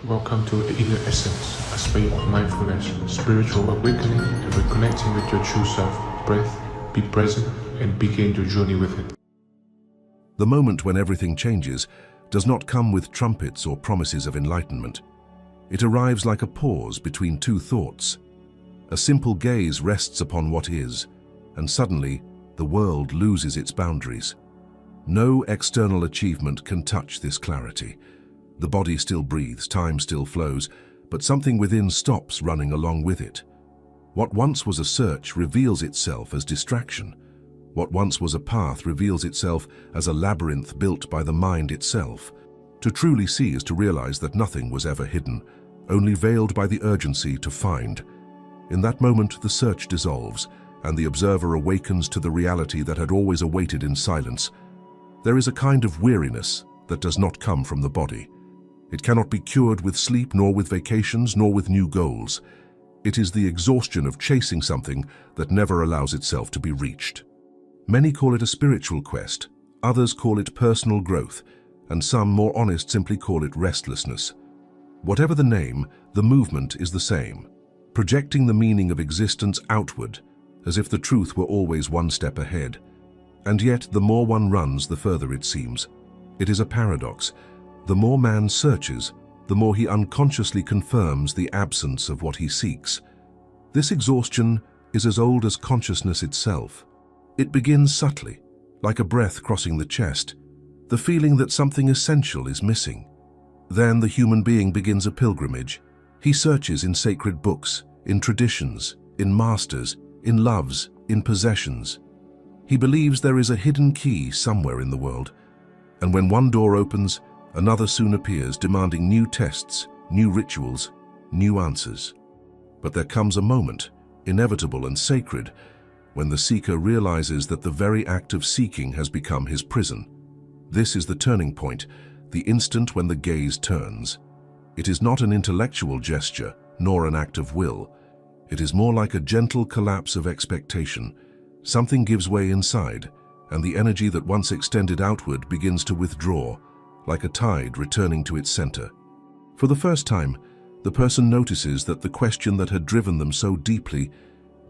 Welcome to the Inner Essence, a space of mindfulness, spiritual awakening, and reconnecting with your true self. Breath, be present, and begin your journey with it. The moment when everything changes does not come with trumpets or promises of enlightenment. It arrives like a pause between two thoughts. A simple gaze rests upon what is, and suddenly the world loses its boundaries. No external achievement can touch this clarity. The body still breathes, time still flows, but something within stops running along with it. What once was a search reveals itself as distraction. What once was a path reveals itself as a labyrinth built by the mind itself. To truly see is to realize that nothing was ever hidden, only veiled by the urgency to find. In that moment, the search dissolves, and the observer awakens to the reality that had always awaited in silence. There is a kind of weariness that does not come from the body. It cannot be cured with sleep, nor with vacations, nor with new goals. It is the exhaustion of chasing something that never allows itself to be reached. Many call it a spiritual quest, others call it personal growth, and some, more honest, simply call it restlessness. Whatever the name, the movement is the same, projecting the meaning of existence outward, as if the truth were always one step ahead. And yet, the more one runs, the further it seems. It is a paradox. The more man searches, the more he unconsciously confirms the absence of what he seeks. This exhaustion is as old as consciousness itself. It begins subtly, like a breath crossing the chest, the feeling that something essential is missing. Then the human being begins a pilgrimage. He searches in sacred books, in traditions, in masters, in loves, in possessions. He believes there is a hidden key somewhere in the world, and when one door opens, another soon appears, demanding new tests, new rituals, new answers. But there comes a moment, inevitable and sacred, when the seeker realizes that the very act of seeking has become his prison. This is the turning point, the instant when the gaze turns. It is not an intellectual gesture, nor an act of will. It is more like a gentle collapse of expectation. Something gives way inside, and the energy that once extended outward begins to withdraw, like a tide returning to its center. For the first time, the person notices that the question that had driven them so deeply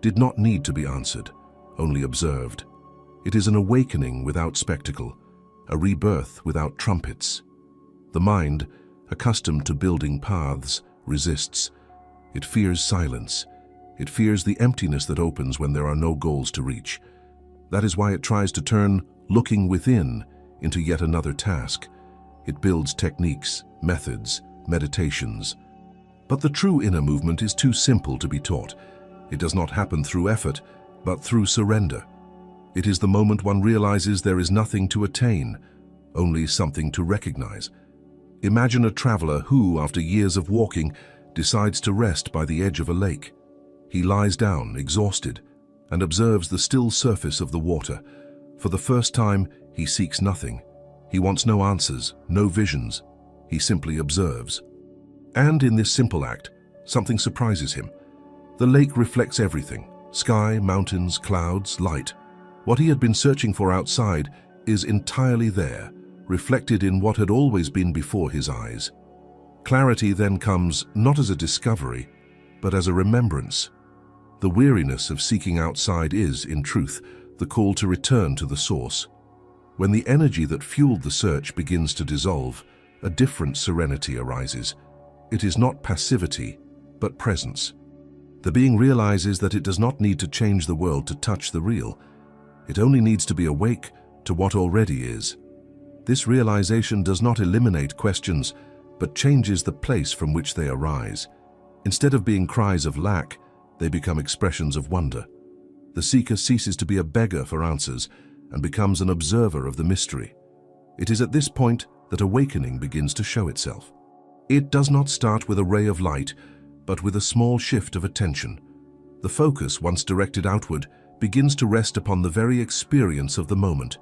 did not need to be answered, only observed. It is an awakening without spectacle, a rebirth without trumpets. The mind, accustomed to building paths, resists. It fears silence. It fears the emptiness that opens when there are no goals to reach. That is why it tries to turn looking within into yet another task. It builds techniques, methods, meditations. But the true inner movement is too simple to be taught. It does not happen through effort, but through surrender. It is the moment one realizes there is nothing to attain, only something to recognize. Imagine a traveler who, after years of walking, decides to rest by the edge of a lake. He lies down, exhausted, and observes the still surface of the water. For the first time, he seeks nothing. He wants no answers, no visions. He simply observes. And in this simple act, something surprises him. The lake reflects everything: sky, mountains, clouds, light. What he had been searching for outside is entirely there, reflected in what had always been before his eyes. Clarity then comes not as a discovery, but as a remembrance. The weariness of seeking outside is, in truth, the call to return to the source. When the energy that fueled the search begins to dissolve, a different serenity arises. It is not passivity, but presence. The being realizes that it does not need to change the world to touch the real. It only needs to be awake to what already is. This realization does not eliminate questions, but changes the place from which they arise. Instead of being cries of lack, they become expressions of wonder. The seeker ceases to be a beggar for answers and becomes an observer of the mystery. It is at this point that awakening begins to show itself. It does not start with a ray of light, but with a small shift of attention. The focus, once directed outward, begins to rest upon the very experience of the moment.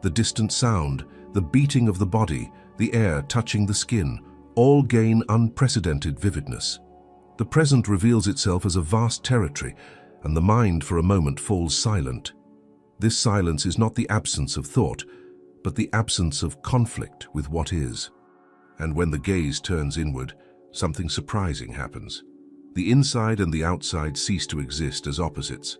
The distant sound, the beating of the body, the air touching the skin, all gain unprecedented vividness. The present reveals itself as a vast territory, and the mind for a moment falls silent. This silence is not the absence of thought, but the absence of conflict with what is. And when the gaze turns inward, something surprising happens. The inside and the outside cease to exist as opposites.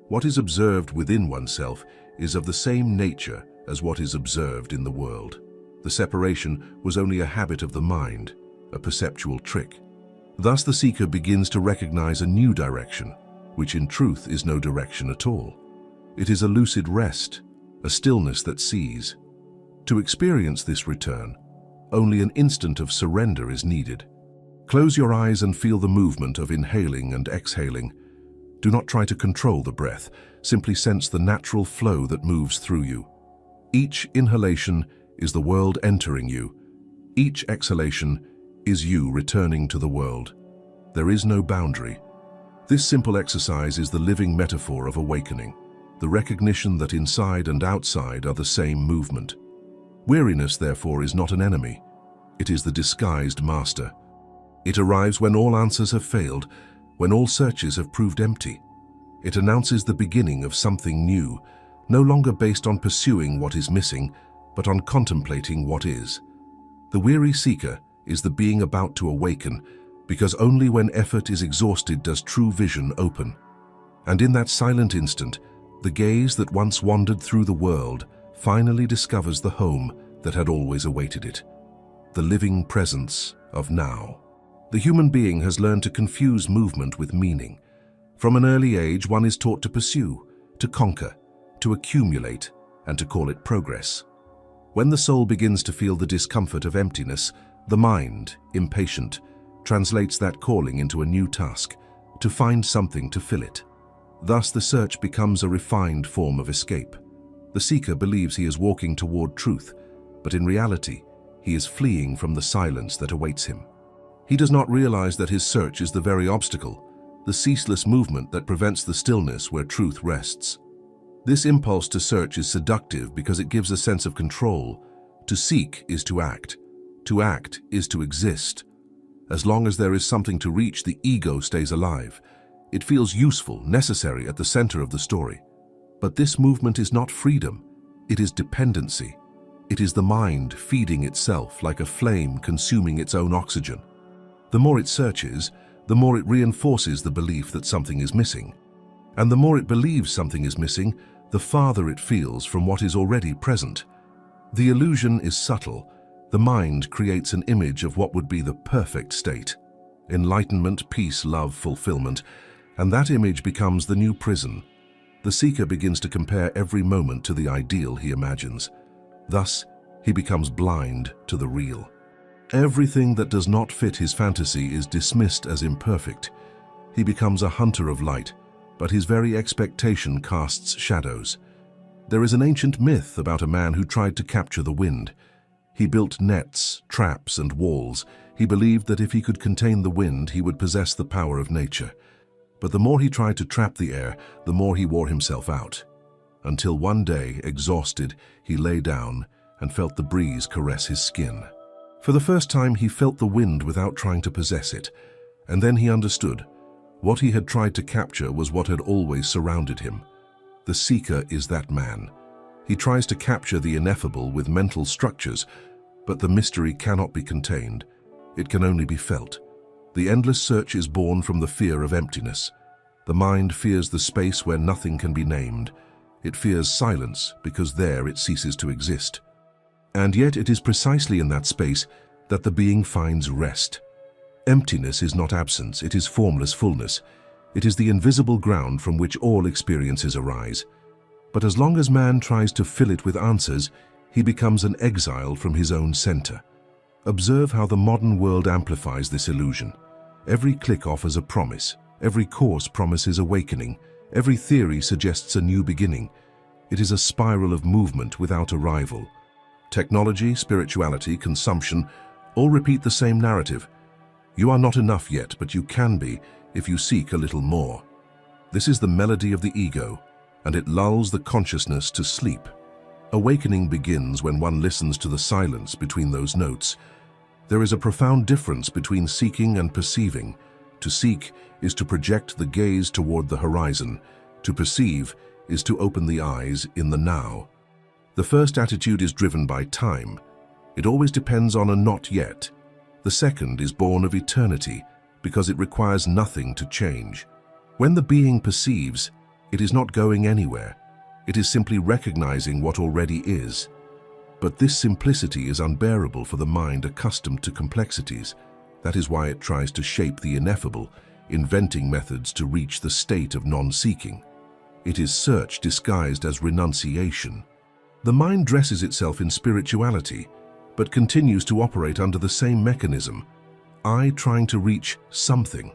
What is observed within oneself is of the same nature as what is observed in the world. The separation was only a habit of the mind, a perceptual trick. Thus the seeker begins to recognize a new direction, which in truth is no direction at all. It is a lucid rest, a stillness that sees. To experience this return, only an instant of surrender is needed. Close your eyes and feel the movement of inhaling and exhaling. Do not try to control the breath, simply sense the natural flow that moves through you. Each inhalation is the world entering you. Each exhalation is you returning to the world. There is no boundary. This simple exercise is the living metaphor of awakening, the recognition that inside and outside are the same movement. Weariness, therefore, is not an enemy. It is the disguised master. It arrives when all answers have failed, when all searches have proved empty. It announces the beginning of something new, no longer based on pursuing what is missing, but on contemplating what is. The weary seeker is the being about to awaken, because only when effort is exhausted does true vision open. And in that silent instant, the gaze that once wandered through the world finally discovers the home that had always awaited it, the living presence of now. The human being has learned to confuse movement with meaning. From an early age, one is taught to pursue, to conquer, to accumulate, and to call it progress. When the soul begins to feel the discomfort of emptiness, the mind, impatient, translates that calling into a new task, to find something to fill it. Thus the search becomes a refined form of escape. The seeker believes he is walking toward truth, but in reality, he is fleeing from the silence that awaits him. He does not realize that his search is the very obstacle, the ceaseless movement that prevents the stillness where truth rests. This impulse to search is seductive because it gives a sense of control. To seek is to act. To act is to exist. As long as there is something to reach, the ego stays alive. It feels useful, necessary at the center of the story. But this movement is not freedom. It is dependency. It is the mind feeding itself like a flame consuming its own oxygen. The more it searches, the more it reinforces the belief that something is missing. And the more it believes something is missing, the farther it feels from what is already present. The illusion is subtle. The mind creates an image of what would be the perfect state. Enlightenment, peace, love, fulfillment. And that image becomes the new prison. The seeker begins to compare every moment to the ideal he imagines. Thus, he becomes blind to the real. Everything that does not fit his fantasy is dismissed as imperfect. He becomes a hunter of light, but his very expectation casts shadows. There is an ancient myth about a man who tried to capture the wind. He built nets, traps, and walls. He believed that if he could contain the wind, he would possess the power of nature. But the more he tried to trap the air, the more he wore himself out. Until one day, exhausted, he lay down and felt the breeze caress his skin. For the first time, he felt the wind without trying to possess it. And then he understood. What he had tried to capture was what had always surrounded him. The seeker is that man. He tries to capture the ineffable with mental structures, but the mystery cannot be contained. It can only be felt. The endless search is born from the fear of emptiness. The mind fears the space where nothing can be named. It fears silence because there it ceases to exist. And yet it is precisely in that space that the being finds rest. Emptiness is not absence, it is formless fullness. It is the invisible ground from which all experiences arise. But as long as man tries to fill it with answers, he becomes an exile from his own center. Observe how the modern world amplifies this illusion. Every click offers a promise. Every course promises awakening. Every theory suggests a new beginning. It is a spiral of movement without arrival. Technology, spirituality, consumption, all repeat the same narrative. You are not enough yet, but you can be if you seek a little more. This is the melody of the ego, and it lulls the consciousness to sleep. Awakening begins when one listens to the silence between those notes. There is a profound difference between seeking and perceiving. To seek is to project the gaze toward the horizon. To perceive is to open the eyes in the now. The first attitude is driven by time. It always depends on a not yet. The second is born of eternity because it requires nothing to change. When the being perceives, it is not going anywhere. It is simply recognizing what already is. But this simplicity is unbearable for the mind accustomed to complexities. That is why it tries to shape the ineffable, inventing methods to reach the state of non-seeking. It is search disguised as renunciation. The mind dresses itself in spirituality, but continues to operate under the same mechanism, I trying to reach something.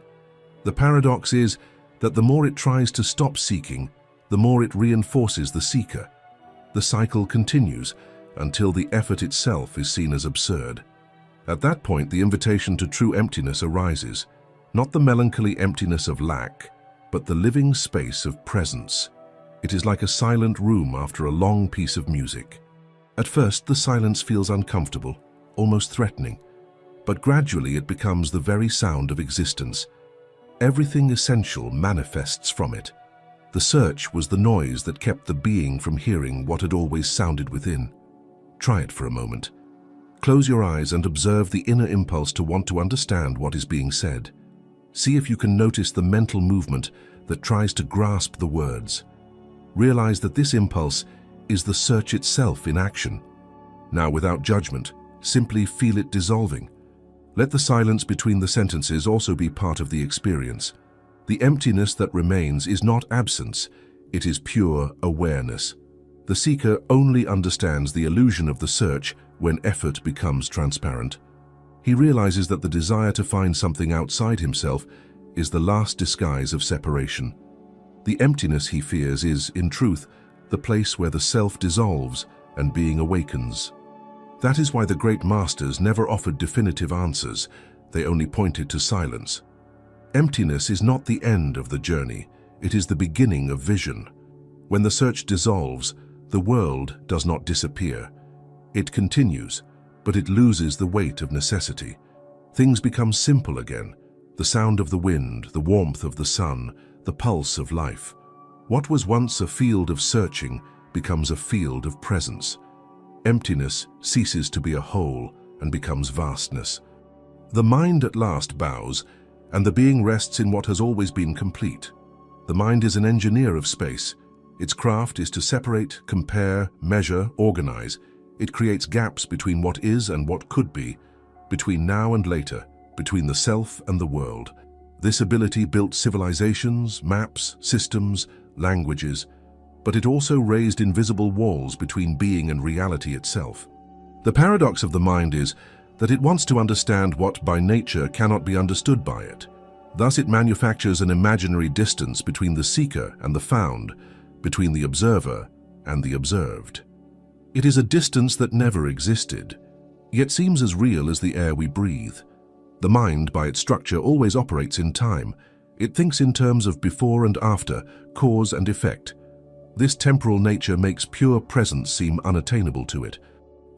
The paradox is that the more it tries to stop seeking, the more it reinforces the seeker. The cycle continues until the effort itself is seen as absurd. At that point, the invitation to true emptiness arises, not the melancholy emptiness of lack, but the living space of presence. It is like a silent room after a long piece of music. At first, the silence feels uncomfortable, almost threatening, but gradually it becomes the very sound of existence. Everything essential manifests from it. The search was the noise that kept the being from hearing what had always sounded within. Try it for a moment. Close your eyes and observe the inner impulse to want to understand what is being said. See if you can notice the mental movement that tries to grasp the words. Realize that this impulse is the search itself in action. Now, without judgment, simply feel it dissolving. Let the silence between the sentences also be part of the experience. The emptiness that remains is not absence, it is pure awareness. The seeker only understands the illusion of the search when effort becomes transparent. He realizes that the desire to find something outside himself is the last disguise of separation. The emptiness he fears is, in truth, the place where the self dissolves and being awakens. That is why the great masters never offered definitive answers, they only pointed to silence. Emptiness is not the end of the journey, it is the beginning of vision. When the search dissolves, the world does not disappear. It continues, but it loses the weight of necessity. Things become simple again, the sound of the wind, the warmth of the sun, the pulse of life. What was once a field of searching becomes a field of presence. Emptiness ceases to be a whole and becomes vastness. The mind at last bows, and the being rests in what has always been complete. The mind is an engineer of space. Its craft is to separate, compare, measure, organize. It creates gaps between what is and what could be, between now and later, between the self and the world. This ability built civilizations, maps, systems, languages, but it also raised invisible walls between being and reality itself. The paradox of the mind is that it wants to understand what by nature cannot be understood by it. Thus it manufactures an imaginary distance between the seeker and the found, between the observer and the observed. It is a distance that never existed, yet seems as real as the air we breathe. The mind, by its structure, always operates in time. It thinks in terms of before and after, cause and effect. This temporal nature makes pure presence seem unattainable to it.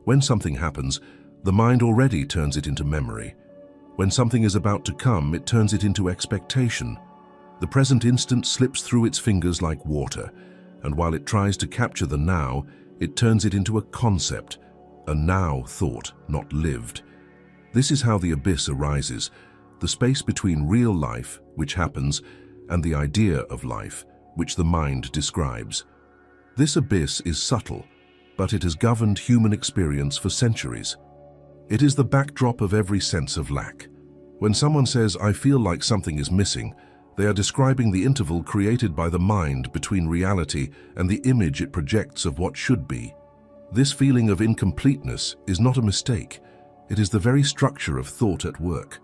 When something happens, the mind already turns it into memory. When something is about to come, it turns it into expectation. The present instant slips through its fingers like water, and while it tries to capture the now, it turns it into a concept, a now thought, not lived. This is how the abyss arises, the space between real life, which happens, and the idea of life, which the mind describes. This abyss is subtle, but it has governed human experience for centuries. It is the backdrop of every sense of lack. When someone says, "I feel like something is missing," they are describing the interval created by the mind between reality and the image it projects of what should be. This feeling of incompleteness is not a mistake. It is the very structure of thought at work.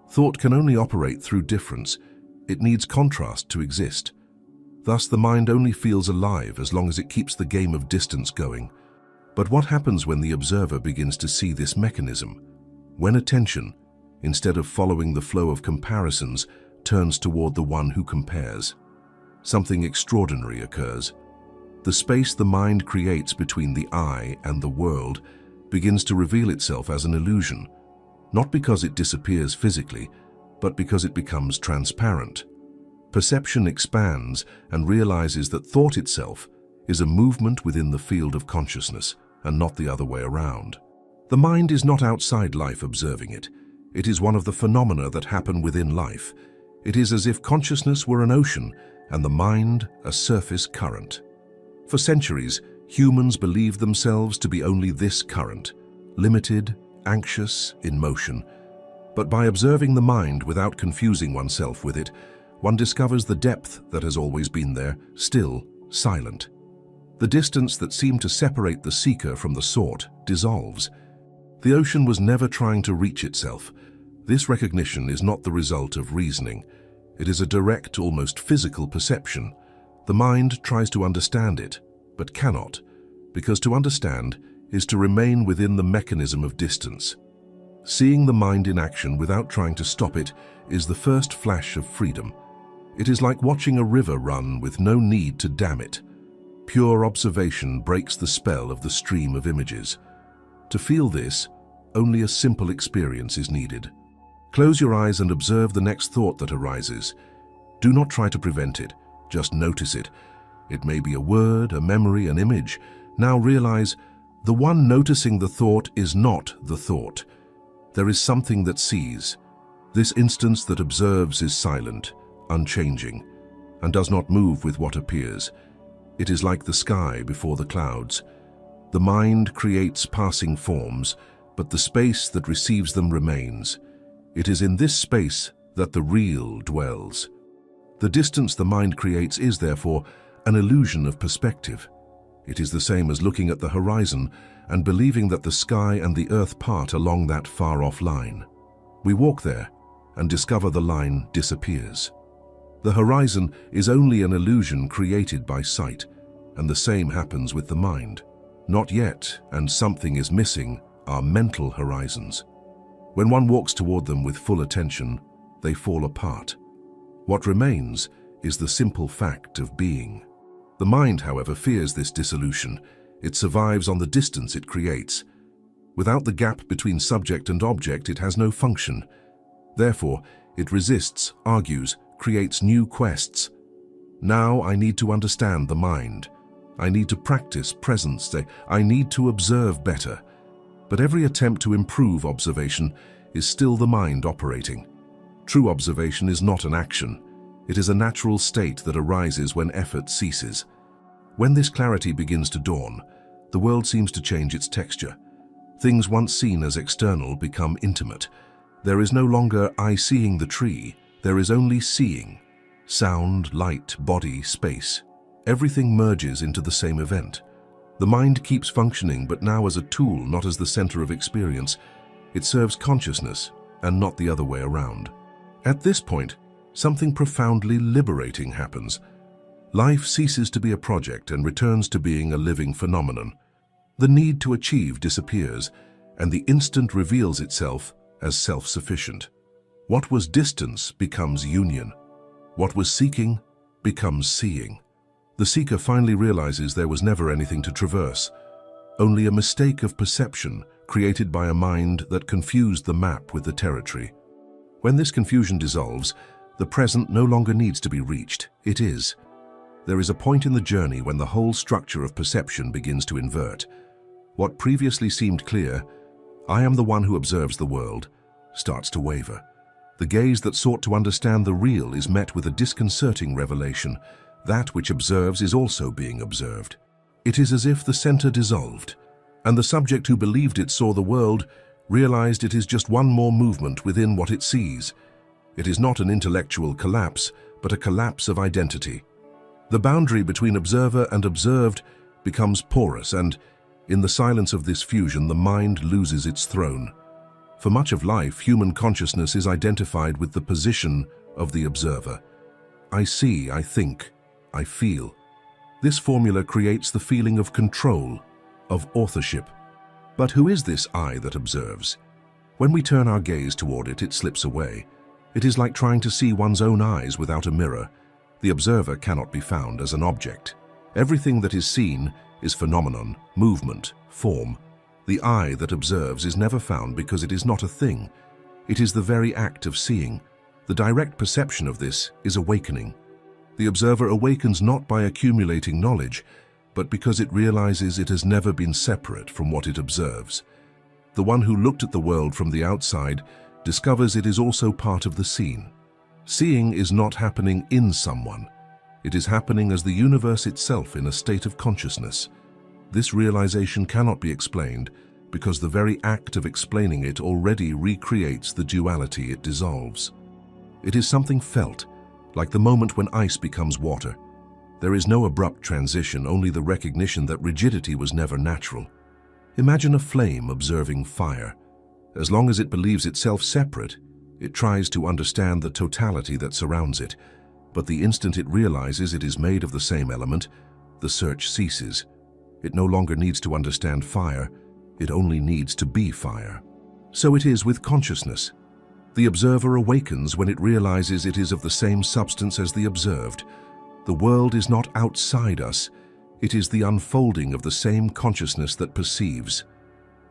Thought can only operate through difference. It needs contrast to exist. Thus, the mind only feels alive as long as it keeps the game of distance going. But what happens when the observer begins to see this mechanism? When attention, instead of following the flow of comparisons, turns toward the one who compares, something extraordinary occurs. The space the mind creates between the I and the world begins to reveal itself as an illusion, not because it disappears physically, but because it becomes transparent. Perception expands and realizes that thought itself is a movement within the field of consciousness and not the other way around. The mind is not outside life observing it. It is one of the phenomena that happen within life. It is as if consciousness were an ocean and the mind a surface current. For centuries, humans believed themselves to be only this current, limited, anxious, in motion. But by observing the mind without confusing oneself with it, one discovers the depth that has always been there, still silent. The distance that seemed to separate the seeker from the sought dissolves. The ocean was never trying to reach itself. This recognition is not the result of reasoning. It is a direct, almost physical perception. The mind tries to understand it, but cannot, because to understand is to remain within the mechanism of distance. Seeing the mind in action without trying to stop it is the first flash of freedom. It is like watching a river run with no need to dam it. Pure observation breaks the spell of the stream of images. To feel this, only a simple experience is needed. Close your eyes and observe the next thought that arises. Do not try to prevent it, just notice it. It may be a word, a memory, an image. Now realize, the one noticing the thought is not the thought. There is something that sees. This instance that observes is silent, unchanging, and does not move with what appears. It is like the sky before the clouds. The mind creates passing forms, but the space that receives them remains. It is in this space that the real dwells. The distance the mind creates is, therefore, an illusion of perspective. It is the same as looking at the horizon and believing that the sky and the earth part along that far-off line. We walk there and discover the line disappears. The horizon is only an illusion created by sight, and the same happens with the mind. Not yet, and something is missing, are mental horizons. When one walks toward them with full attention, they fall apart. What remains is the simple fact of being. The mind, however, fears this dissolution. It survives on the distance it creates. Without the gap between subject and object, it has no function. Therefore, it resists, argues, creates new quests. Now I need to understand the mind. I need to practice presence. I need to observe better. But every attempt to improve observation is still the mind operating. True observation is not an action. It is a natural state that arises when effort ceases. When this clarity begins to dawn, the world seems to change its texture. Things once seen as external become intimate. There is no longer I seeing the tree, there is only seeing. Sound, light, body, space. Everything merges into the same event. The mind keeps functioning, but now as a tool, not as the center of experience. It serves consciousness, and not the other way around. At this point, something profoundly liberating happens. Life ceases to be a project and returns to being a living phenomenon. The need to achieve disappears, and the instant reveals itself as self-sufficient. What was distance becomes union. What was seeking becomes seeing. The seeker finally realizes there was never anything to traverse, only a mistake of perception created by a mind that confused the map with the territory. When this confusion dissolves, the present no longer needs to be reached. It is. There is a point in the journey when the whole structure of perception begins to invert. What previously seemed clear, I am the one who observes the world, starts to waver. The gaze that sought to understand the real is met with a disconcerting revelation. That which observes is also being observed. It is as if the center dissolved, and the subject who believed it saw the world realized it is just one more movement within what it sees. It is not an intellectual collapse, but a collapse of identity. The boundary between observer and observed becomes porous, and in the silence of this fusion, the mind loses its throne. For much of life, human consciousness is identified with the position of the observer. I see, I think, I feel. This formula creates the feeling of control, of authorship. But who is this I that observes? When we turn our gaze toward it, it slips away. It is like trying to see one's own eyes without a mirror. The observer cannot be found as an object. Everything that is seen is phenomenon, movement, form. The I that observes is never found because it is not a thing. It is the very act of seeing. The direct perception of this is awakening. The observer awakens not by accumulating knowledge, but because it realizes it has never been separate from what it observes. The one who looked at the world from the outside discovers it is also part of the scene. Seeing is not happening in someone. It is happening as the universe itself in a state of consciousness. This realization cannot be explained because the very act of explaining it already recreates the duality it dissolves. It is something felt, like the moment when ice becomes water. There is no abrupt transition, only the recognition that rigidity was never natural. Imagine a flame observing fire. As long as it believes itself separate, it tries to understand the totality that surrounds it. But the instant it realizes it is made of the same element, the search ceases. It no longer needs to understand fire, it only needs to be fire. So it is with consciousness. The observer awakens when it realizes it is of the same substance as the observed. The world is not outside us, it is the unfolding of the same consciousness that perceives.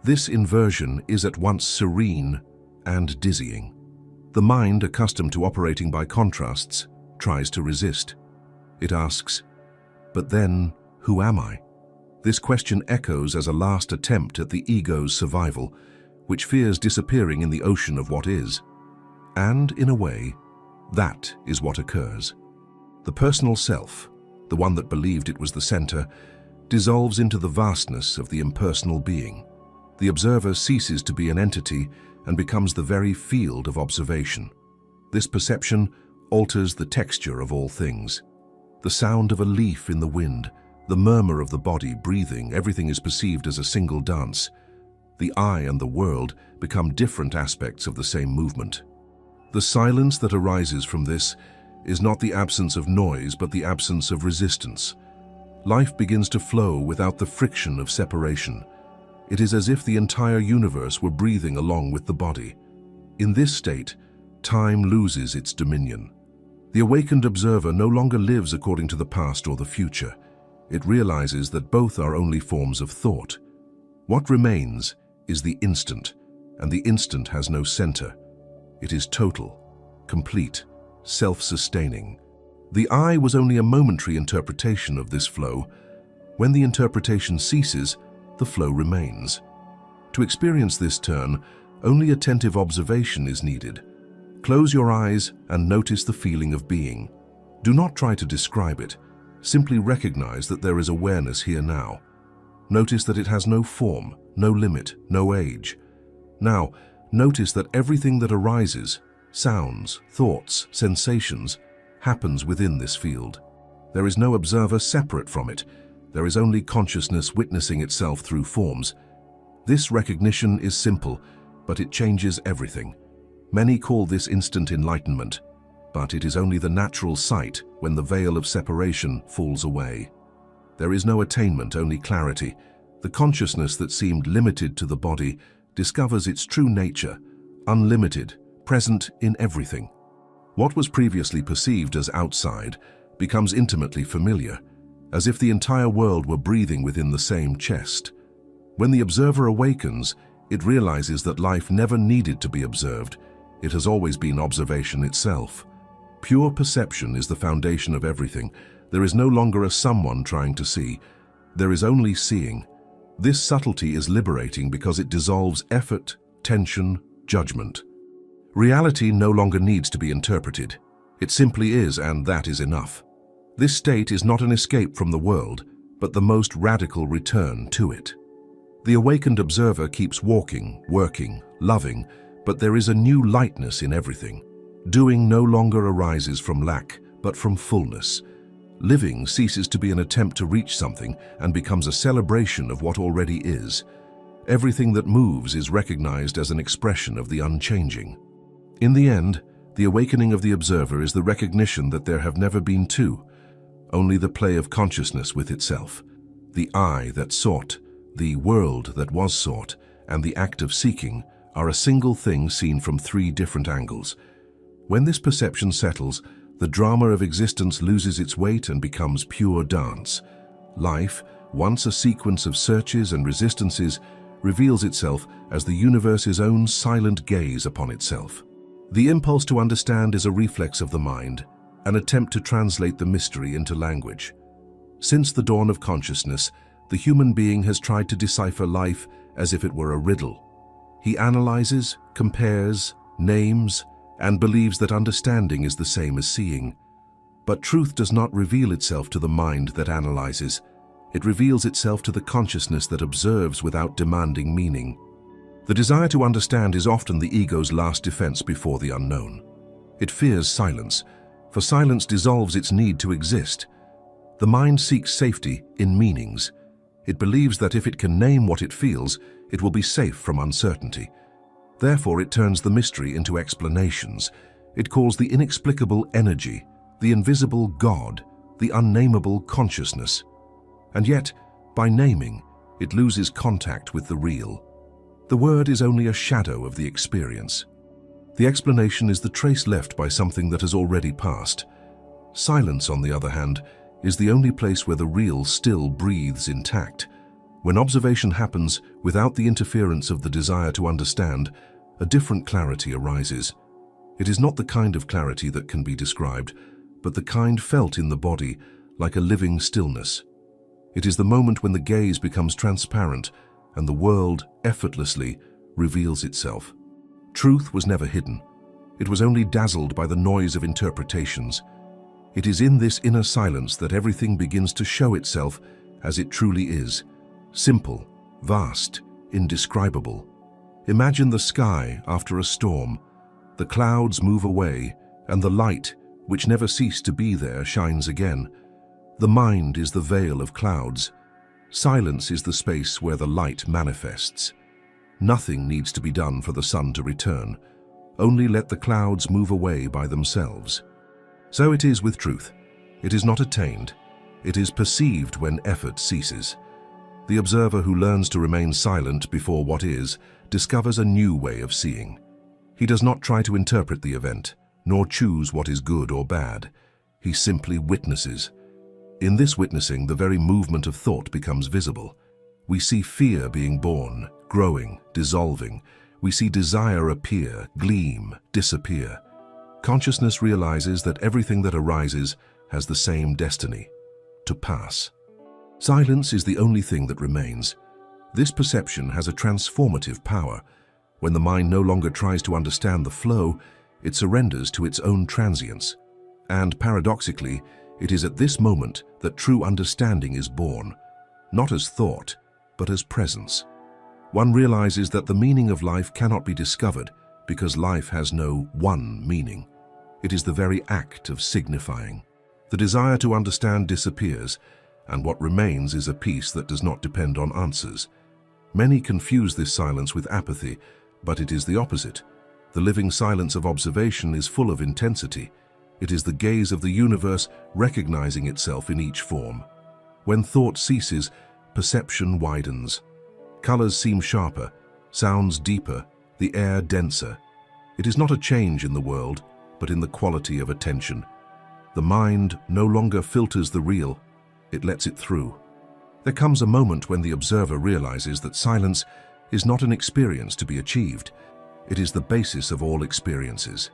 This inversion is at once serene and dizzying. The mind, accustomed to operating by contrasts, tries to resist. It asks, "But then, who am I?" This question echoes as a last attempt at the ego's survival, which fears disappearing in the ocean of what is. And, in a way, that is what occurs. The personal self, the one that believed it was the center, dissolves into the vastness of the impersonal being. The observer ceases to be an entity and becomes the very field of observation. This perception alters the texture of all things. The sound of a leaf in the wind, the murmur of the body breathing, everything is perceived as a single dance. The I and the world become different aspects of the same movement. The silence that arises from this is not the absence of noise, but the absence of resistance. Life begins to flow without the friction of separation. It is as if the entire universe were breathing along with the body. In this state, time loses its dominion. The awakened observer no longer lives according to the past or the future. It realizes that both are only forms of thought. What remains is the instant, and the instant has no center. It is total, complete, self-sustaining. The I was only a momentary interpretation of this flow. When the interpretation ceases, the flow remains. To experience this turn, only attentive observation is needed. Close your eyes and notice the feeling of being. Do not try to describe it. Simply recognize that there is awareness here now. Notice that it has no form, no limit, no age. Now, notice that everything that arises, sounds, thoughts, sensations, happens within this field. There is no observer separate from it. There is only consciousness witnessing itself through forms. This recognition is simple, but it changes everything. Many call this instant enlightenment, but it is only the natural sight when the veil of separation falls away. There is no attainment, only clarity. The consciousness that seemed limited to the body discovers its true nature, unlimited, present in everything. What was previously perceived as outside becomes intimately familiar, as if the entire world were breathing within the same chest. When the observer awakens, it realizes that life never needed to be observed. It has always been observation itself. Pure perception is the foundation of everything. There is no longer a someone trying to see. There is only seeing. This subtlety is liberating because it dissolves effort, tension, judgment. Reality no longer needs to be interpreted. It simply is, and that is enough. This state is not an escape from the world, but the most radical return to it. The awakened observer keeps walking, working, loving, but there is a new lightness in everything. Doing no longer arises from lack, but from fullness. Living ceases to be an attempt to reach something and becomes a celebration of what already is. Everything that moves is recognized as an expression of the unchanging. In the end, the awakening of the observer is the recognition that there have never been two, only the play of consciousness with itself. The I that sought, the world that was sought, and the act of seeking are a single thing seen from three different angles. When this perception settles, the drama of existence loses its weight and becomes pure dance. Life, once a sequence of searches and resistances, reveals itself as the universe's own silent gaze upon itself. The impulse to understand is a reflex of the mind, an attempt to translate the mystery into language. Since the dawn of consciousness, the human being has tried to decipher life as if it were a riddle. He analyzes, compares, names, and believes that understanding is the same as seeing. But truth does not reveal itself to the mind that analyzes. It reveals itself to the consciousness that observes without demanding meaning. The desire to understand is often the ego's last defense before the unknown. It fears silence, for silence dissolves its need to exist. The mind seeks safety in meanings. It believes that if it can name what it feels, it will be safe from uncertainty. Therefore, it turns the mystery into explanations. It calls the inexplicable energy, the invisible God, the unnameable consciousness. And yet, by naming, it loses contact with the real. The word is only a shadow of the experience. The explanation is the trace left by something that has already passed. Silence, on the other hand, is the only place where the real still breathes intact. When observation happens without the interference of the desire to understand, a different clarity arises. It is not the kind of clarity that can be described, but the kind felt in the body, like a living stillness. It is the moment when the gaze becomes transparent and the world effortlessly reveals itself. Truth was never hidden. It was only dazzled by the noise of interpretations. It is in this inner silence that everything begins to show itself as it truly is. Simple, vast, indescribable. Imagine the sky after a storm. The clouds move away, and the light, which never ceased to be there, shines again. The mind is the veil of clouds. Silence is the space where the light manifests. Nothing needs to be done for the sun to return. Only let the clouds move away by themselves. So it is with truth. It is not attained. It is perceived when effort ceases. The observer who learns to remain silent before what is discovers a new way of seeing. He does not try to interpret the event, nor choose what is good or bad. He simply witnesses. In this witnessing, the very movement of thought becomes visible. We see fear being born, growing, dissolving. We see desire appear, gleam, disappear. Consciousness realizes that everything that arises has the same destiny: to pass. Silence is the only thing that remains. This perception has a transformative power. When the mind no longer tries to understand the flow, it surrenders to its own transience. And paradoxically, it is at this moment that true understanding is born, not as thought, but as presence. One realizes that the meaning of life cannot be discovered because life has no one meaning. It is the very act of signifying. The desire to understand disappears, and what remains is a peace that does not depend on answers. Many confuse this silence with apathy, but it is the opposite. The living silence of observation is full of intensity. It is the gaze of the universe recognizing itself in each form. When thought ceases, perception widens. Colors seem sharper, sounds deeper, the air denser. It is not a change in the world, but in the quality of attention. The mind no longer filters the real, it lets it through. There comes a moment when the observer realizes that silence is not an experience to be achieved. It is the basis of all experiences.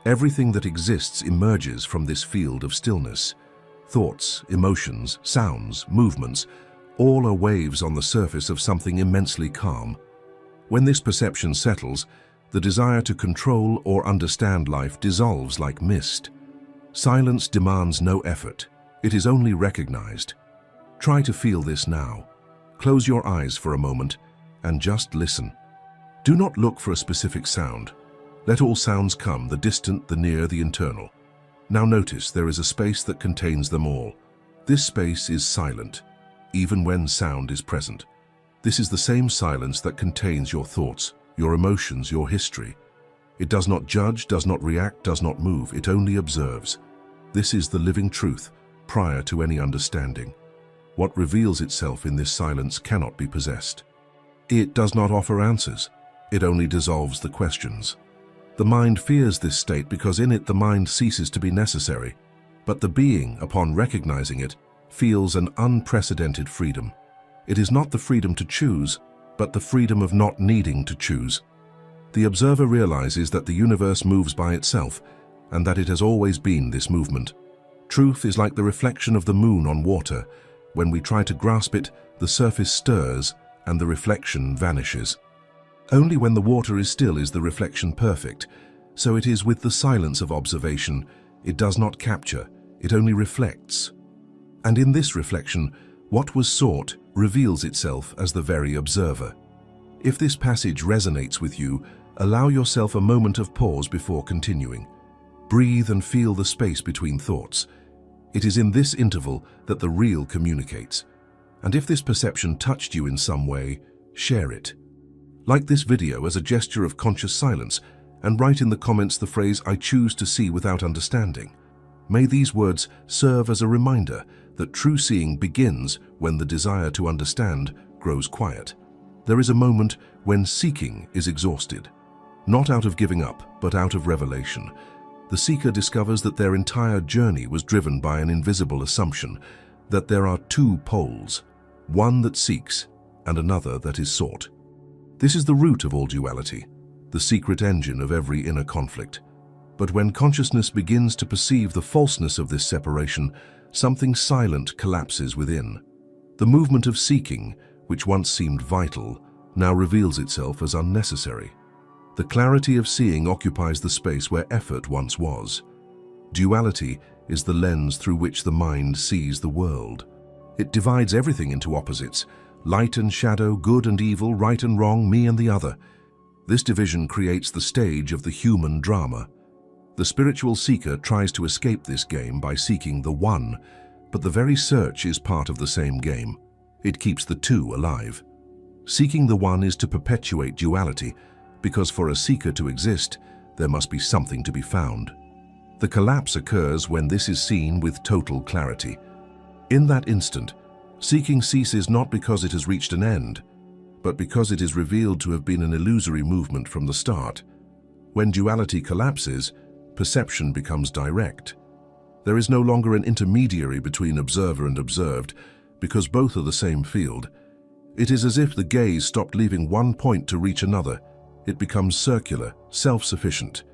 Everything that exists emerges from this field of stillness. Thoughts, emotions, sounds, movements, all are waves on the surface of something immensely calm. When this perception settles, the desire to control or understand life dissolves like mist. Silence demands no effort. It is only recognized. Try to feel this now. Close your eyes for a moment and just listen. Do not look for a specific sound. Let all sounds come, the distant, the near, the internal. Now notice there is a space that contains them all. This space is silent, even when sound is present. This is the same silence that contains your thoughts, your emotions, your history. It does not judge, does not react, does not move. It only observes. This is the living truth, prior to any understanding. What reveals itself in this silence cannot be possessed. It does not offer answers. It only dissolves the questions. The mind fears this state because in it the mind ceases to be necessary. But the being, upon recognizing it, feels an unprecedented freedom. It is not the freedom to choose, but the freedom of not needing to choose. The observer realizes that the universe moves by itself, and that it has always been this movement. Truth is like the reflection of the moon on water. When we try to grasp it, the surface stirs and the reflection vanishes. Only when the water is still is the reflection perfect, so it is with the silence of observation. It does not capture, it only reflects. And in this reflection, what was sought reveals itself as the very observer. If this passage resonates with you, allow yourself a moment of pause before continuing. Breathe and feel the space between thoughts. It is in this interval that the real communicates. And if this perception touched you in some way, share it. Like this video as a gesture of conscious silence, and write in the comments the phrase, "I choose to see without understanding." May these words serve as a reminder that true seeing begins when the desire to understand grows quiet. There is a moment when seeking is exhausted, not out of giving up, but out of revelation. The seeker discovers that their entire journey was driven by an invisible assumption, that there are two poles, one that seeks and another that is sought. This is the root of all duality, the secret engine of every inner conflict. But when consciousness begins to perceive the falseness of this separation, something silent collapses within. The movement of seeking, which once seemed vital, now reveals itself as unnecessary. The clarity of seeing occupies the space where effort once was. Duality is the lens through which the mind sees the world. It divides everything into opposites, light and shadow, good and evil, right and wrong, me and the other. This division creates the stage of the human drama. The spiritual seeker tries to escape this game by seeking the one, but the very search is part of the same game. It keeps the two alive. Seeking the one is to perpetuate duality, because for a seeker to exist, there must be something to be found. The collapse occurs when this is seen with total clarity. In that instant, seeking ceases not because it has reached an end, but because it is revealed to have been an illusory movement from the start. When duality collapses, perception becomes direct. There is no longer an intermediary between observer and observed, because both are the same field. It is as if the gaze stopped leaving one point to reach another. It becomes circular, self-sufficient.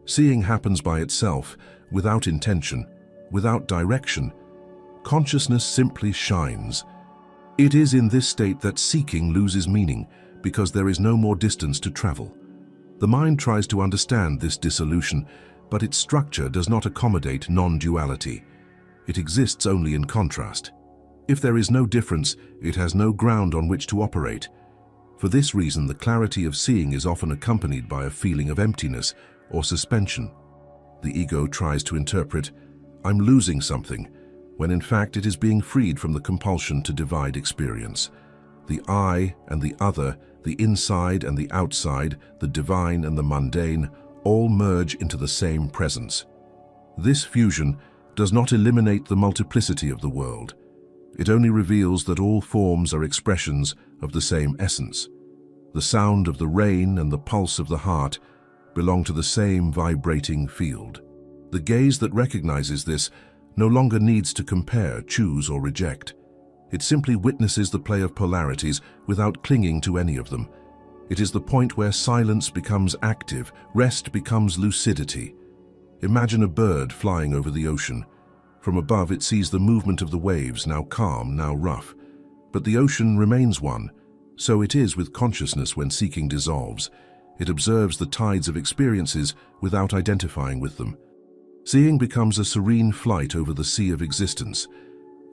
Seeing happens by itself, without intention, without direction. Consciousness simply shines. It is in this state that seeking loses meaning, because there is no more distance to travel. The mind tries to understand this dissolution, but its structure does not accommodate non-duality. It exists only in contrast. If there is no difference, it has no ground on which to operate. For this reason, the clarity of seeing is often accompanied by a feeling of emptiness or suspension. The ego tries to interpret, "I'm losing something," when in fact it is being freed from the compulsion to divide experience. The I and the other, the inside and the outside, the divine and the mundane, all merge into the same presence. This fusion does not eliminate the multiplicity of the world. It only reveals that all forms are expressions of the same essence. The sound of the rain and the pulse of the heart belong to the same vibrating field. The gaze that recognizes this no longer needs to compare, choose, or reject. It simply witnesses the play of polarities without clinging to any of them. It is the point where silence becomes active, rest becomes lucidity. Imagine a bird flying over the ocean. From above it sees the movement of the waves, now calm, now rough. But the ocean remains one. So it is with consciousness when seeking dissolves. It observes the tides of experiences without identifying with them. Seeing becomes a serene flight over the sea of existence.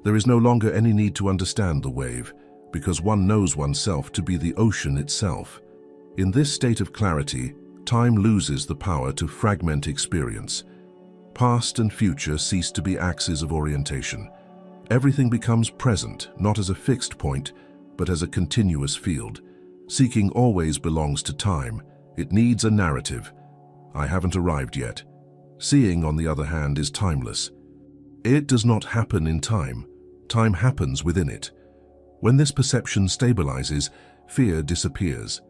There is no longer any need to understand the wave, because one knows oneself to be the ocean itself. In this state of clarity, time loses the power to fragment experience. Past and future cease to be axes of orientation. Everything becomes present, not as a fixed point, but as a continuous field. Seeking always belongs to time. It needs a narrative. I haven't arrived yet. Seeing, on the other hand, is timeless. It does not happen in time. Time happens within it. When this perception stabilizes, fear disappears.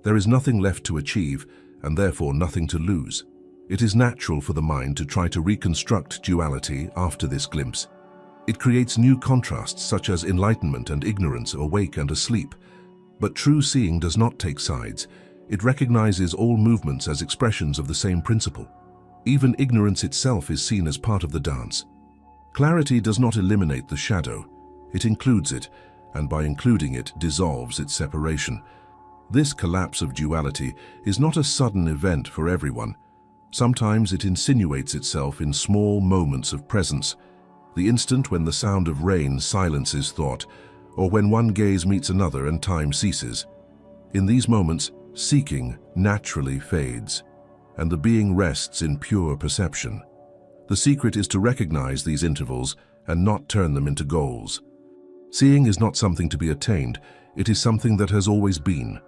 There is nothing left to achieve, and therefore nothing to lose. It is natural for the mind to try to reconstruct duality after this glimpse. It creates new contrasts such as enlightenment and ignorance, awake and asleep. But true seeing does not take sides. It recognizes all movements as expressions of the same principle. Even ignorance itself is seen as part of the dance. Clarity does not eliminate the shadow. It includes it, and by including it, dissolves its separation. This collapse of duality is not a sudden event for everyone. Sometimes it insinuates itself in small moments of presence, the instant when the sound of rain silences thought, or when one gaze meets another and time ceases. In these moments, seeking naturally fades, and the being rests in pure perception. The secret is to recognize these intervals and not turn them into goals. Seeing is not something to be attained, it is something that has always been.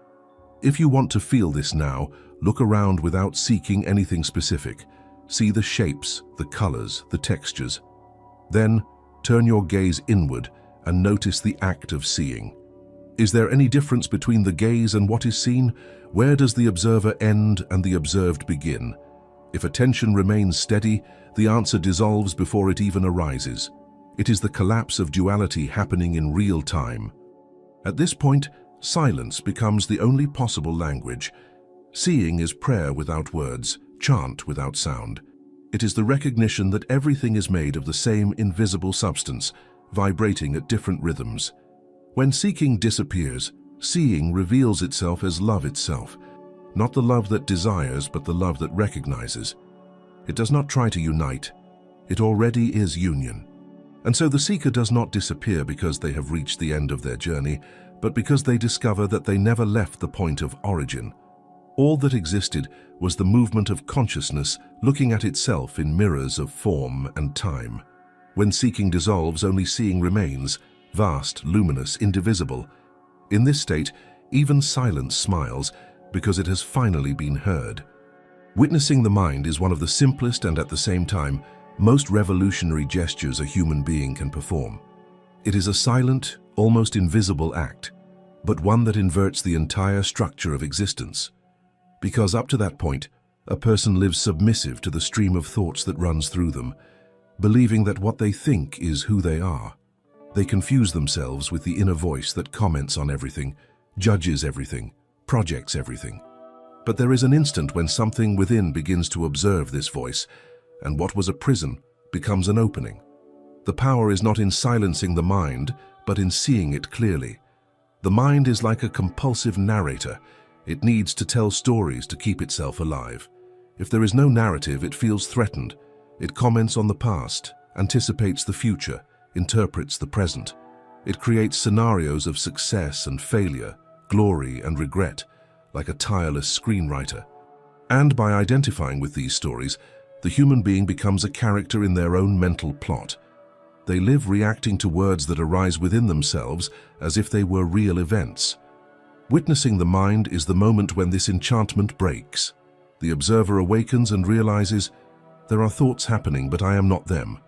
If you want to feel this now, look around without seeking anything specific. See the shapes, the colors, the textures. Then, turn your gaze inward and notice the act of seeing. Is there any difference between the gaze and what is seen? Where does the observer end and the observed begin? If attention remains steady, the answer dissolves before it even arises. It is the collapse of duality happening in real time. At this point, silence becomes the only possible language. Seeing is prayer without words, chant without sound. It is the recognition that everything is made of the same invisible substance, vibrating at different rhythms. When seeking disappears, seeing reveals itself as love itself, not the love that desires, but the love that recognizes. It does not try to unite. It already is union. And so the seeker does not disappear because they have reached the end of their journey, but because they discover that they never left the point of origin. All that existed was the movement of consciousness looking at itself in mirrors of form and time. When seeking dissolves, only seeing remains, vast, luminous, indivisible. In this state, even silence smiles because it has finally been heard. Witnessing the mind is one of the simplest and at the same time most revolutionary gestures a human being can perform. It is a silent, almost invisible act, but one that inverts the entire structure of existence. Because up to that point, a person lives submissive to the stream of thoughts that runs through them, believing that what they think is who they are. They confuse themselves with the inner voice that comments on everything, judges everything, projects everything. But there is an instant when something within begins to observe this voice, and what was a prison becomes an opening. The power is not in silencing the mind, but in seeing it clearly. The mind is like a compulsive narrator. It needs to tell stories to keep itself alive. If there is no narrative, it feels threatened. It comments on the past, anticipates the future, interprets the present. It creates scenarios of success and failure, glory and regret, like a tireless screenwriter. And by identifying with these stories, the human being becomes a character in their own mental plot. They live reacting to words that arise within themselves as if they were real events. Witnessing the mind is the moment when this enchantment breaks. The observer awakens and realizes, there are thoughts happening, but I am not them.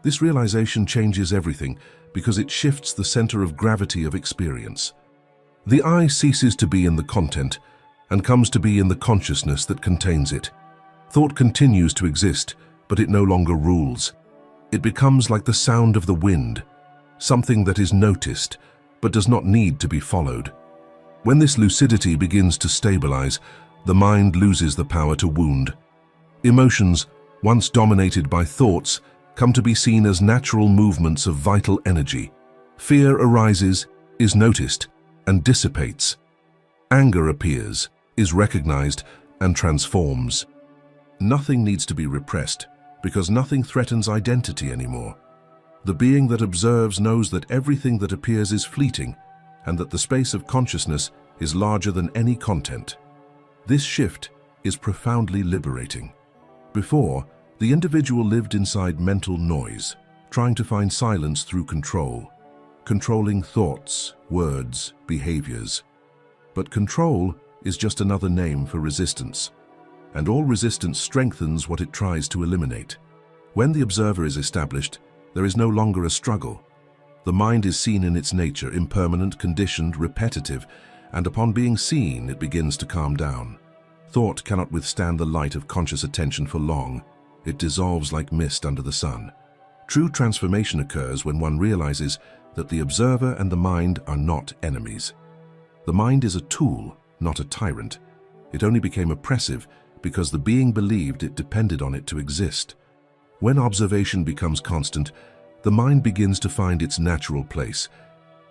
This realization changes everything because it shifts the center of gravity of experience. The I ceases to be in the content and comes to be in the consciousness that contains it. Thought continues to exist, but it no longer rules. It becomes like the sound of the wind, something that is noticed, but does not need to be followed. When this lucidity begins to stabilize, the mind loses the power to wound. Emotions, once dominated by thoughts, come to be seen as natural movements of vital energy. Fear arises, is noticed, and dissipates. Anger appears, is recognized, and transforms. Nothing needs to be repressed, because nothing threatens identity anymore. The being that observes knows that everything that appears is fleeting, and that the space of consciousness is larger than any content. This shift is profoundly liberating. Before, the individual lived inside mental noise, trying to find silence through control, controlling thoughts, words, behaviors. But control is just another name for resistance, and all resistance strengthens what it tries to eliminate. When the observer is established, there is no longer a struggle. The mind is seen in its nature, impermanent, conditioned, repetitive, and upon being seen, it begins to calm down. Thought cannot withstand the light of conscious attention for long. It dissolves like mist under the sun. True transformation occurs when one realizes that the observer and the mind are not enemies. The mind is a tool, not a tyrant. It only became oppressive because the being believed it depended on it to exist. When observation becomes constant, the mind begins to find its natural place.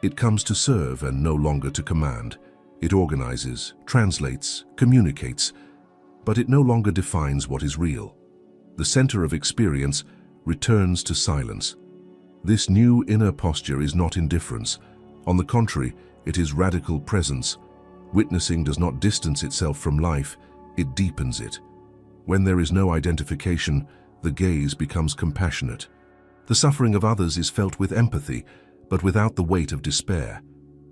It comes to serve and no longer to command. It organizes, translates, communicates, but it no longer defines what is real. The center of experience returns to silence. This new inner posture is not indifference. On the contrary, it is radical presence. Witnessing does not distance itself from life, it deepens it. When there is no identification, the gaze becomes compassionate. The suffering of others is felt with empathy, but without the weight of despair.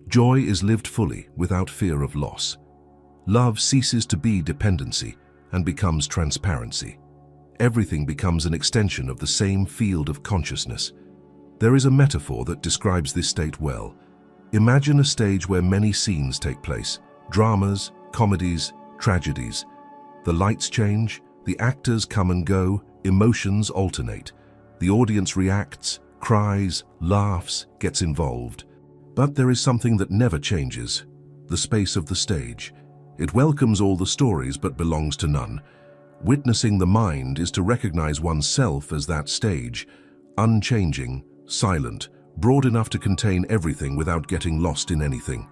Joy is lived fully, without fear of loss. Love ceases to be dependency and becomes transparency. Everything becomes an extension of the same field of consciousness. There is a metaphor that describes this state well. Imagine a stage where many scenes take place: dramas, comedies, tragedies. The lights change, the actors come and go, emotions alternate. The audience reacts, cries, laughs, gets involved. But there is something that never changes: the space of the stage. It welcomes all the stories but belongs to none. Witnessing the mind is to recognize oneself as that stage, unchanging, silent, broad enough to contain everything without getting lost in anything.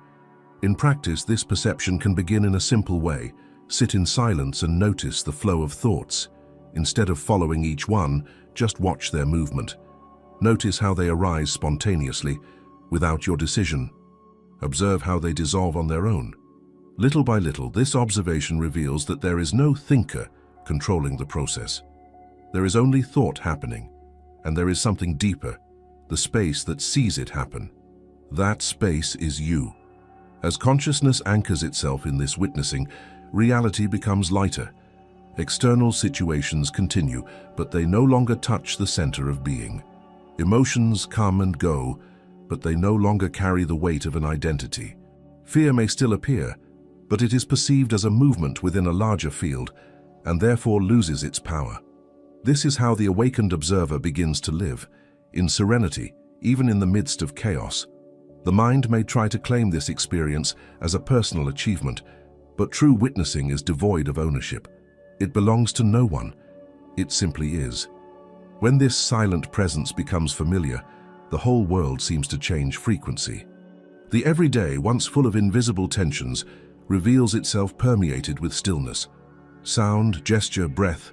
In practice, this perception can begin in a simple way. Sit in silence and notice the flow of thoughts. Instead of following each one, just watch their movement. Notice how they arise spontaneously, without your decision. Observe how they dissolve on their own. Little by little, this observation reveals that there is no thinker controlling the process. There is only thought happening, and there is something deeper, the space that sees it happen. That space is you. As consciousness anchors itself in this witnessing, reality becomes lighter. External situations continue, but they no longer touch the center of being. Emotions come and go, but they no longer carry the weight of an identity. Fear may still appear, but it is perceived as a movement within a larger field, and therefore loses its power. This is how the awakened observer begins to live, in serenity, even in the midst of chaos. The mind may try to claim this experience as a personal achievement, but true witnessing is devoid of ownership. It belongs to no one. It simply is. When this silent presence becomes familiar, the whole world seems to change frequency. The everyday, once full of invisible tensions, reveals itself permeated with stillness. Sound, gesture, breath,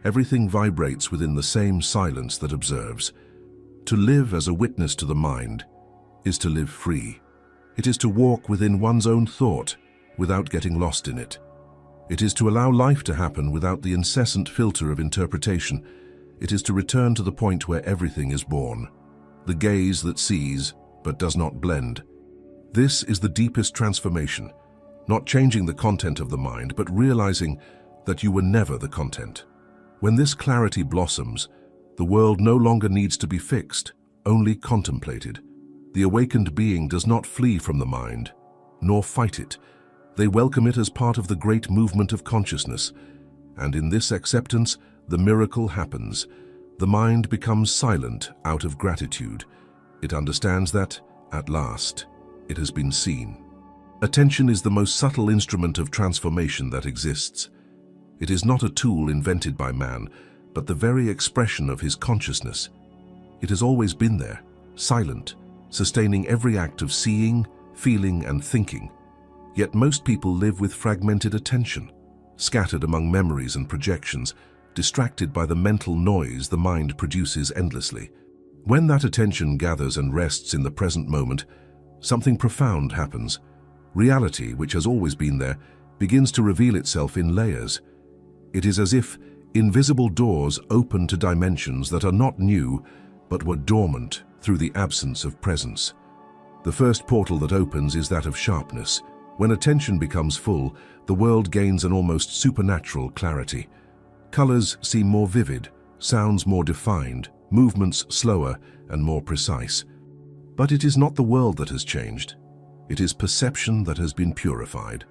everything vibrates within the same silence that observes. To live as a witness to the mind is to live free. It is to walk within one's own thought without getting lost in it. It is to allow life to happen without the incessant filter of interpretation. It is to return to the point where everything is born. The gaze that sees but does not blend. This is the deepest transformation, not changing the content of the mind, but realizing that you were never the content. When this clarity blossoms, the world no longer needs to be fixed, only contemplated. The awakened being does not flee from the mind, nor fight it. They welcome it as part of the great movement of consciousness, and in this acceptance, the miracle happens. The mind becomes silent out of gratitude. It understands that, at last, it has been seen. Attention is the most subtle instrument of transformation that exists. It is not a tool invented by man, but the very expression of his consciousness. It has always been there, silent, sustaining every act of seeing, feeling, and thinking. Yet most people live with fragmented attention, scattered among memories and projections, distracted by the mental noise the mind produces endlessly. When that attention gathers and rests in the present moment, something profound happens. Reality, which has always been there, begins to reveal itself in layers. It is as if invisible doors open to dimensions that are not new, but were dormant through the absence of presence. The first portal that opens is that of sharpness. When attention becomes full, the world gains an almost supernatural clarity. Colors seem more vivid, sounds more defined, movements slower and more precise. But it is not the world that has changed. It is perception that has been purified.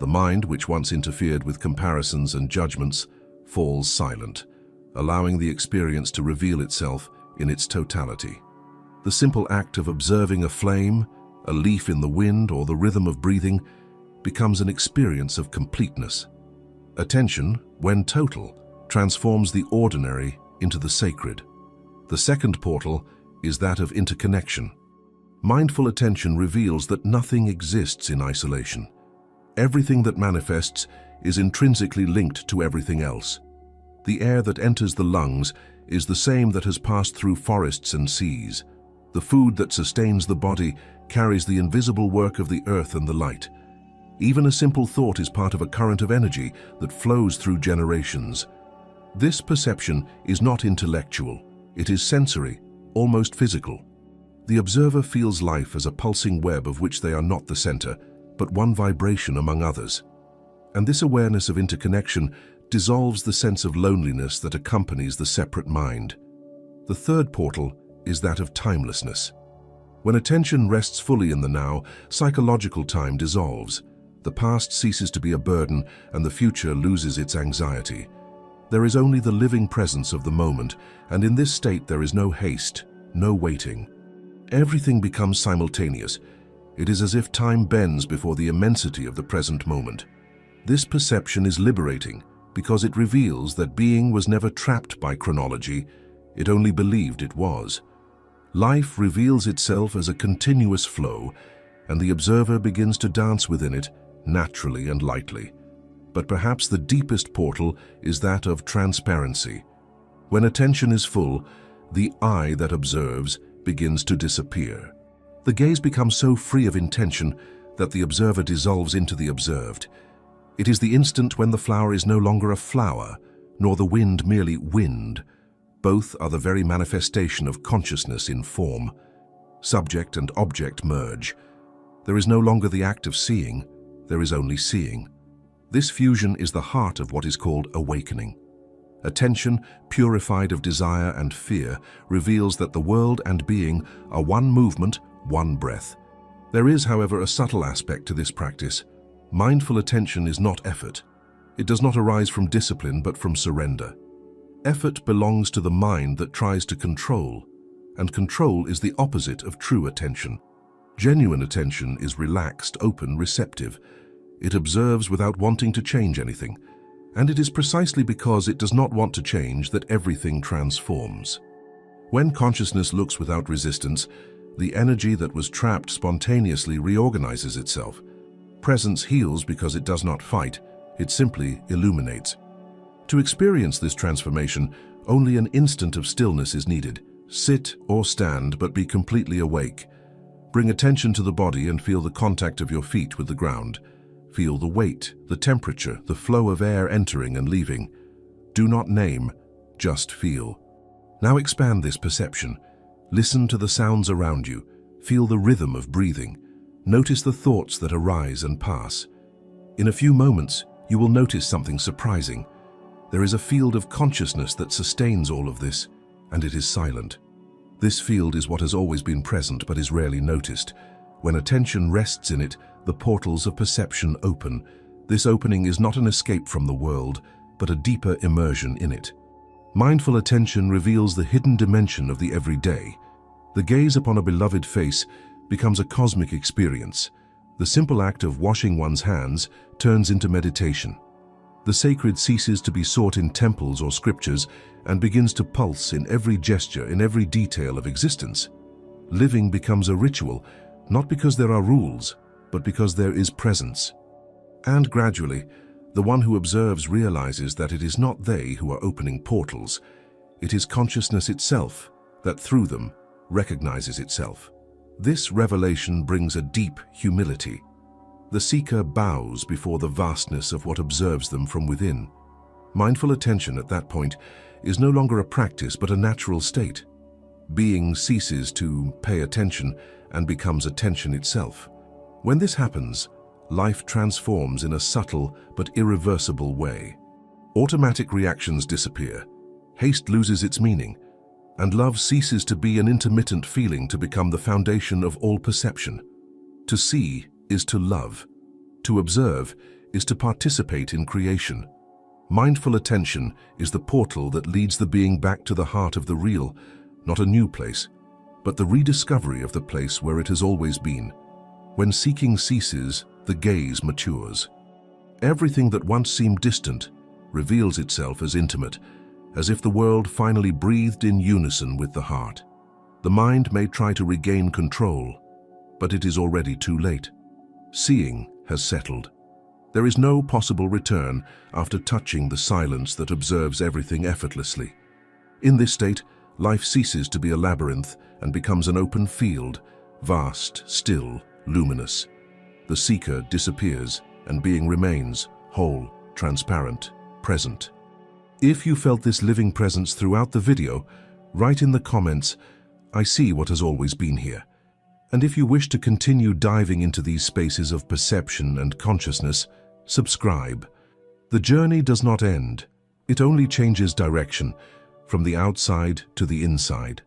The mind, which once interfered with comparisons and judgments, falls silent, allowing the experience to reveal itself in its totality. The simple act of observing a flame, a leaf in the wind, or the rhythm of breathing becomes an experience of completeness. Attention, when total, transforms the ordinary into the sacred. The second portal is that of interconnection. Mindful attention reveals that nothing exists in isolation. Everything that manifests is intrinsically linked to everything else. The air that enters the lungs is the same that has passed through forests and seas. The food that sustains the body carries the invisible work of the earth and the light. Even a simple thought is part of a current of energy that flows through generations. This perception is not intellectual. It is sensory, almost physical. The observer feels life as a pulsing web of which they are not the center, but one vibration among others. And this awareness of interconnection dissolves the sense of loneliness that accompanies the separate mind. The third portal is that of timelessness. When attention rests fully in the now, psychological time dissolves. The past ceases to be a burden and the future loses its anxiety. There is only the living presence of the moment, and in this state there is no haste, no waiting. Everything becomes simultaneous. It is as if time bends before the immensity of the present moment. This perception is liberating because it reveals that being was never trapped by chronology, it only believed it was. Life reveals itself as a continuous flow, and the observer begins to dance within it, naturally and lightly. But perhaps the deepest portal is that of transparency. When attention is full, the I that observes begins to disappear. The gaze becomes so free of intention that the observer dissolves into the observed. It is the instant when the flower is no longer a flower, nor the wind merely wind. Both are the very manifestation of consciousness in form. Subject and object merge. There is no longer the act of seeing, there is only seeing. This fusion is the heart of what is called awakening. Attention, purified of desire and fear, reveals that the world and being are one movement, one breath. There is, however, a subtle aspect to this practice. Mindful attention is not effort. It does not arise from discipline but from surrender. Effort belongs to the mind that tries to control, and control is the opposite of true attention. Genuine attention is relaxed, open, receptive. It observes without wanting to change anything, and it is precisely because it does not want to change that everything transforms. When consciousness looks without resistance, the energy that was trapped spontaneously reorganizes itself. Presence heals because it does not fight, it simply illuminates. To experience this transformation, only an instant of stillness is needed. Sit or stand, but be completely awake. Bring attention to the body and feel the contact of your feet with the ground. Feel the weight, the temperature, the flow of air entering and leaving. Do not name, just feel. Now expand this perception. Listen to the sounds around you. Feel the rhythm of breathing. Notice the thoughts that arise and pass. In a few moments, you will notice something surprising. There is a field of consciousness that sustains all of this, and it is silent. This field is what has always been present but is rarely noticed. When attention rests in it, the portals of perception open. This opening is not an escape from the world, but a deeper immersion in it. Mindful attention reveals the hidden dimension of the everyday. The gaze upon a beloved face becomes a cosmic experience. The simple act of washing one's hands turns into meditation. The sacred ceases to be sought in temples or scriptures and begins to pulse in every gesture, in every detail of existence. Living becomes a ritual, not because there are rules, but because there is presence. And gradually, the one who observes realizes that it is not they who are opening portals. It is consciousness itself that through them recognizes itself. This revelation brings a deep humility. The seeker bows before the vastness of what observes them from within. Mindful attention at that point is no longer a practice but a natural state. Being ceases to pay attention and becomes attention itself. When this happens, life transforms in a subtle but irreversible way. Automatic reactions disappear, haste loses its meaning, and love ceases to be an intermittent feeling to become the foundation of all perception. To see is to love. To observe is to participate in creation. Mindful attention is the portal that leads the being back to the heart of the real, not a new place, but the rediscovery of the place where it has always been. When seeking ceases, the gaze matures. Everything that once seemed distant reveals itself as intimate, as if the world finally breathed in unison with the heart. The mind may try to regain control, but it is already too late. Seeing has settled. There is no possible return after touching the silence that observes everything effortlessly. In this state, life ceases to be a labyrinth and becomes an open field, vast, still, luminous. The seeker disappears, and being remains, whole, transparent, present. If you felt this living presence throughout the video, write in the comments, "I see what has always been here." And if you wish to continue diving into these spaces of perception and consciousness, subscribe. The journey does not end. It only changes direction, from the outside to the inside.